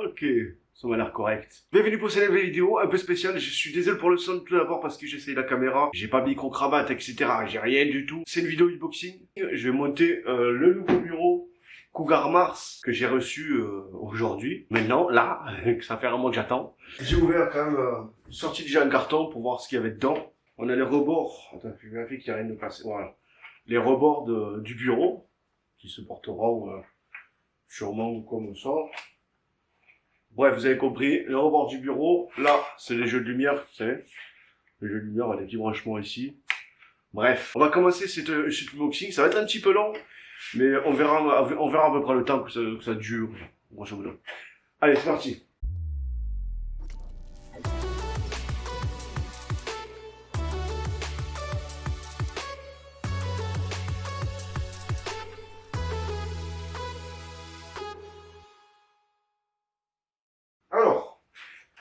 Ok, ça m'a l'air correct. Bienvenue pour cette nouvelle vidéo un peu spéciale. Je suis désolé pour le son tout d'abord parce que j'essaye la caméra. J'ai pas micro-cravate, etc. J'ai rien du tout. C'est une vidéo unboxing. Je vais monter le nouveau bureau Cougar Mars que j'ai reçu aujourd'hui. Maintenant, là, que ça fait un mois que j'attends. J'ai ouvert quand même, sorti déjà un carton pour voir ce qu'il y avait dedans. On a les rebords. Attends, je vérifie qu'il n'y a rien de passé. Voilà. Les rebords du bureau qui se porteront sûrement comme ça. Bref, vous avez compris, le rebord du bureau, là, c'est les jeux de lumière, vous savez. Les jeux de lumière, on a des petits branchements ici. Bref, on va commencer cette unboxing, ça va être un petit peu long, mais on verra à peu près le temps que ça dure, grosso modo. Allez, c'est parti.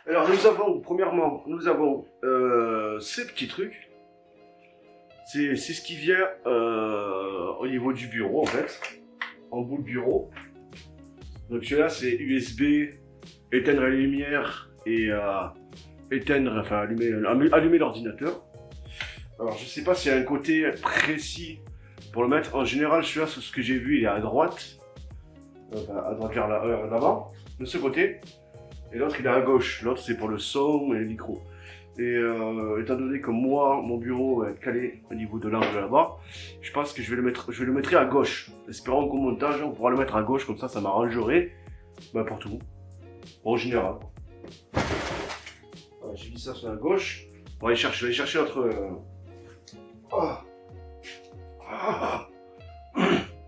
Alors nous avons, premièrement, ces petits trucs. C'est ce qui vient au niveau du bureau en fait, en bout de bureau. Donc celui-là c'est USB, éteindre la lumière et allumer l'ordinateur. Alors je sais pas s'il y a un côté précis pour le mettre. En général celui-là, c'est ce que j'ai vu, il est à droite, vers l'avant, de ce côté. Et l'autre il est à gauche, l'autre c'est pour le son et le micro. Et étant donné que moi, mon bureau est calé au niveau de l'angle là-bas, je pense que je le mettrai à gauche. Espérons qu'au montage on pourra le mettre à gauche, comme ça m'arrangerait pour tout, en général. Voilà, j'ai mis ça sur la gauche. On va je vais aller chercher notre...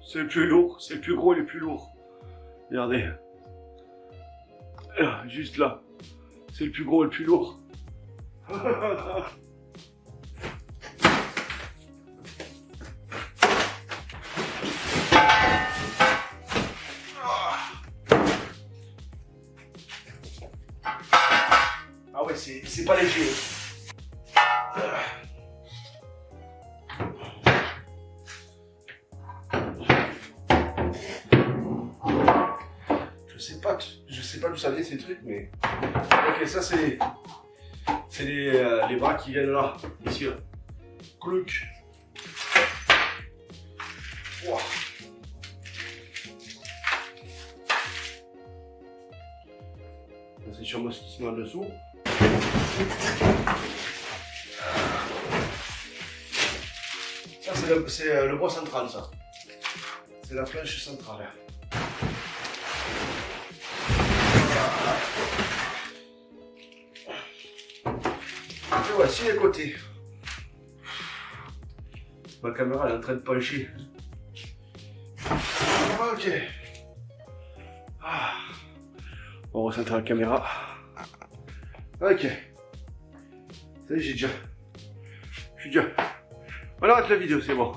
C'est le plus lourd, c'est le plus gros et le plus lourd. Regardez. Juste là, c'est le plus gros et le plus lourd. Ah ouais, c'est pas léger. Je sais pas d'où ça vient ces trucs, mais... Ok, ça c'est les bras qui viennent là, ici là. Clouc. Wow. C'est sûrement ce qui se met en dessous. Ça c'est le bois central, ça. C'est la planche centrale. Et voici les côtés. Ma caméra elle est en train de pencher. Ok. On recentrer la caméra. Ok. Ça y est, je suis déjà. On arrête la vidéo, c'est bon.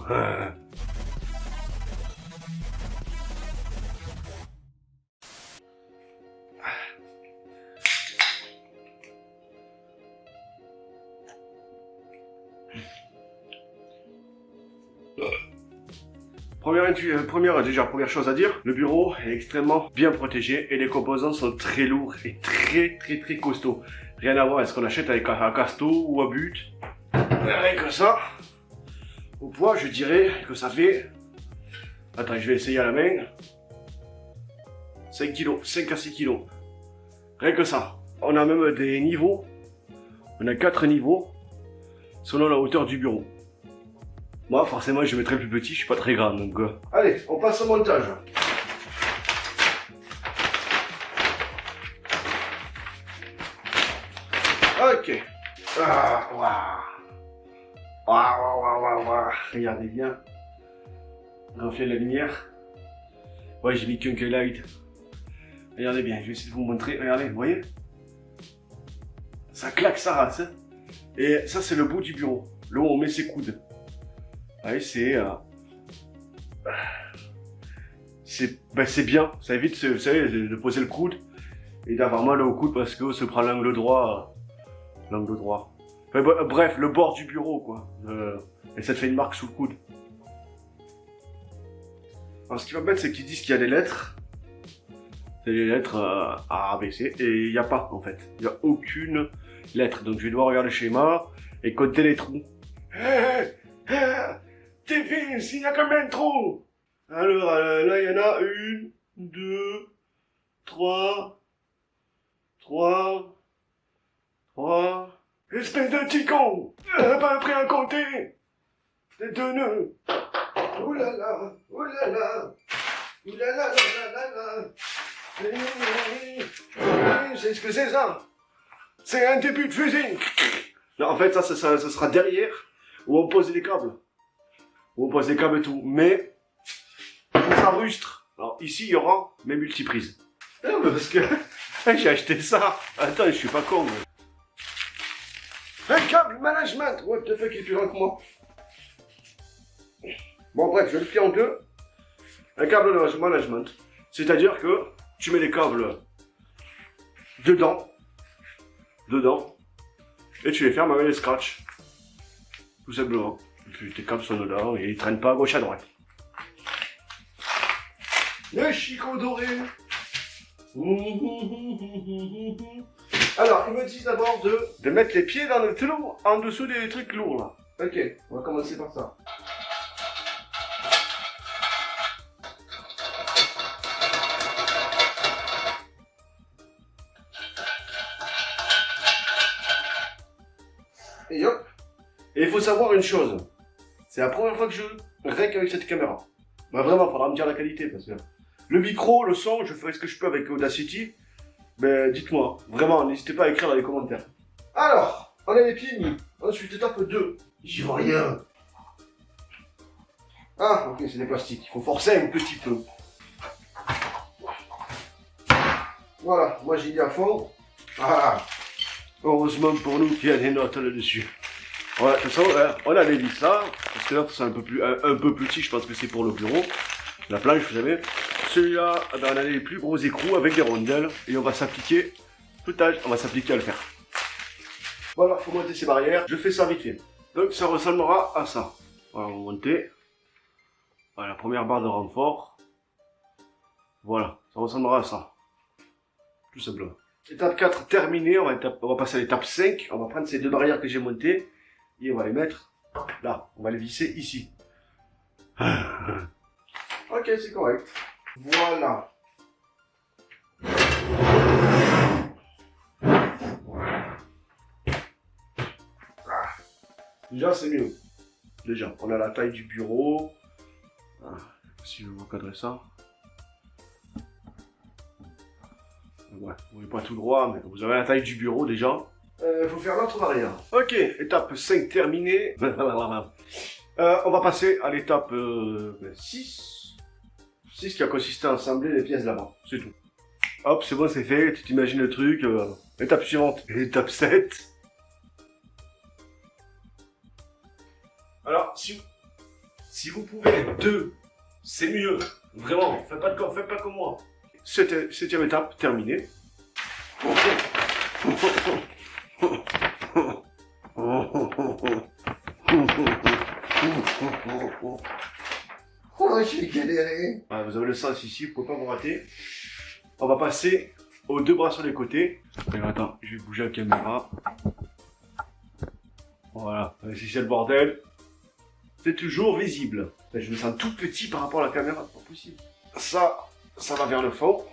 Première chose à dire, le bureau est extrêmement bien protégé et les composants sont très lourds et très costauds. Rien à voir avec ce qu'on achète avec un Casto ou un But. Rien que ça, au poids, je dirais que ça fait... Attends, je vais essayer à la main. 5 kg, 5 à 6 kg. Rien que ça. On a même des niveaux. On a 4 niveaux selon la hauteur du bureau. Moi, forcément, je mettrai le plus petit, je suis pas très grand, donc... Allez, on passe au montage. Ok. Regardez bien. Reflet de la lumière. Ouais, j'ai mis qu'un light. Regardez bien, je vais essayer de vous montrer. Regardez, vous voyez? Ça claque sa race. Hein. Et ça, c'est le bout du bureau. Là où on met ses coudes. Ouais, c'est bien, ça évite vous savez, de poser le coude et d'avoir mal au coude parce qu'on se prend l'angle droit. Enfin, bref, le bord du bureau quoi. Et ça te fait une marque sous le coude. Alors ce qui m'embête c'est qu'ils disent qu'il y a des lettres. C'est les lettres A, B, C. Et il n'y a pas, en fait. Il n'y a aucune lettre. Donc je vais devoir regarder le schéma et compter les trous. T'es fils, il y a combien de trous? Alors, là, il y en a 1, 2, 3, 3, Espèce de petit con! Pas appris à compter! C'est 2 nœuds! Ouh là là! Ouh là là! Ouh là là là là là! C'est ce que c'est ça? C'est un début de fusil! Non, en fait, ça sera derrière, où on pose les câbles. Où on pose les câbles et tout. Mais, ça rustre. Alors, ici, il y aura mes multiprises. Non, mais parce que j'ai acheté ça. Attends, je suis pas con. Mais... Un câble management. What the fuck, il est plus grand que moi. Bon, bref, je le plie en deux. Un câble management. C'est-à-dire que tu mets les câbles dedans. Et tu les fermes avec les scratchs. Tout simplement. Et puis tes câbles sont dedans et ils traînent pas à gauche à droite. Le chicot doré. Alors, ils me disent d'abord de mettre les pieds dans le trou en dessous des trucs lourds là. Ok, on va commencer par ça. Et hop. Et il faut savoir une chose. C'est la première fois que je rec avec cette caméra. Bah vraiment, il faudra me dire la qualité parce que le micro, le son, je ferai ce que je peux avec Audacity. Ben dites-moi, vraiment, n'hésitez pas à écrire dans les commentaires. Alors, on a les pieds mis. Ensuite, étape 2. J'y vois rien. Ah, ok, c'est des plastiques. Il faut forcer un petit peu. Voilà, moi j'ai mis à fond. Ah. Heureusement pour nous qu'il y a des notes là-dessus. Ouais, de toute façon, on a les vis là, parce que là c'est un peu plus petit, je pense que c'est pour le bureau. La planche, vous savez. Celui-là, ben, on a les plus gros écrous avec des rondelles, et on va s'appliquer, on va s'appliquer à le faire. Voilà, faut monter ces barrières, je fais ça vite fait. Donc ça ressemblera à ça. Voilà, on va monter. Voilà, la première barre de renfort. Voilà, ça ressemblera à ça. Tout simplement. Étape 4 terminée, on va passer à l'étape 5. On va prendre ces deux barrières que j'ai montées et on va les mettre là. On va les visser ici. Ok, c'est correct. Voilà. Déjà, c'est mieux. Déjà, on a la taille du bureau. Si je vous encadrer ça. Ouais, vous n'avez pas tout droit, mais vous avez la taille du bureau déjà. Faut faire l'autre barrière. Ok, étape 5 terminée. On va passer à l'étape 6. 6 qui a consisté à assembler les pièces là-bas. C'est tout. Hop, c'est bon, c'est fait. Tu t'imagines le truc. Étape suivante. Étape 7. Alors, si vous pouvez 2, c'est mieux. Vraiment, faites pas comme moi. Septième étape terminée. Oh, j'ai galéré. Ah, vous avez le sens ici, vous pouvez pas vous rater. On va passer aux deux bras sur les côtés. Alors, attends, je vais bouger la caméra. Voilà, si c'est le bordel, c'est toujours visible. Je me sens tout petit par rapport à la caméra, c'est pas possible. Ça va vers le fond.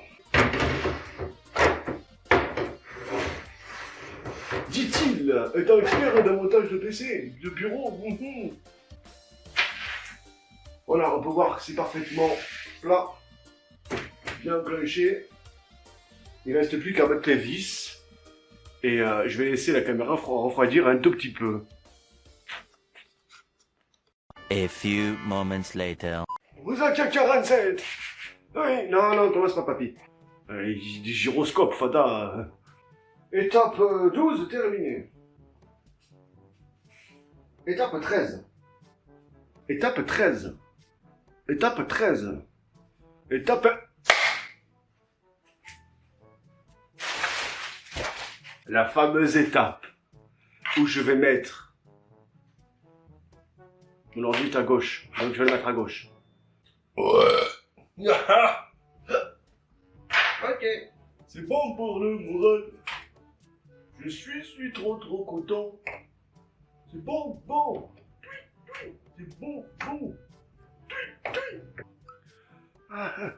Dit-il, étant expert d'un montage de PC, de bureau. Voilà, on peut voir que c'est parfaitement plat, bien enclenché. Il ne reste plus qu'à mettre les vis. Et je vais laisser la caméra refroidir un tout petit peu. A few moments later. Vous êtes à 47. Oui, non, commence pas, papy. Des gyroscopes, Fada. Étape 12 terminée. Étape 13. Étape 13. Étape 13. Étape... La fameuse étape où je vais mettre... Mon ordi est à gauche, donc je vais le mettre à gauche. Ouais. Ok. C'est bon pour le moral. Je suis trop content. C'est bon. C'est bon. Ah.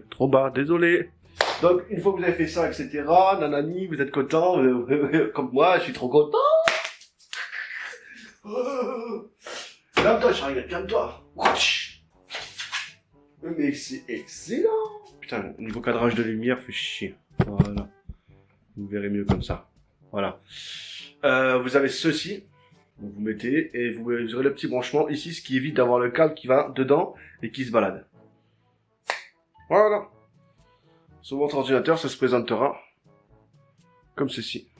Trop bas, désolé. Donc, une fois que vous avez fait ça, etc., nanani, vous êtes content, comme moi, je suis trop content. Calme-toi, Charlie, calme-toi. Mais c'est excellent. Putain, niveau cadrage de lumière, fait chier. Voilà. Vous verrez mieux comme ça. Voilà. Vous avez ceci. Vous mettez et vous aurez le petit branchement ici, ce qui évite d'avoir le câble qui va dedans et qui se balade. Voilà. Sur votre ordinateur, ça se présentera comme ceci.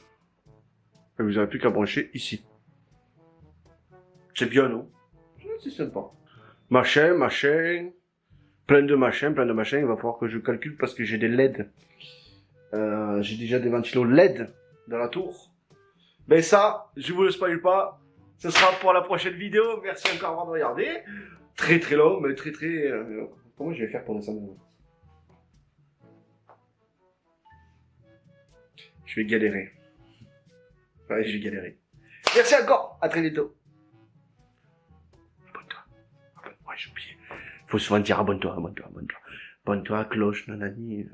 Et vous n'avez plus qu'à brancher ici. C'est bien, non? C'est sympa. Machin. Plein de machins. Il va falloir que je calcule parce que j'ai des LED. J'ai déjà des ventilos LED dans la tour. Mais ça, je vous le spoil pas. Ce sera pour la prochaine vidéo. Merci encore de regarder. Très long, mais très... Comment je vais faire pour descendre? Je vais galérer. Ouais, je vais galérer. Merci encore. À très bientôt. Abonne-toi. Ouais, j'ai oublié. Faut souvent dire abonne-toi. Abonne-toi, cloche, nanani.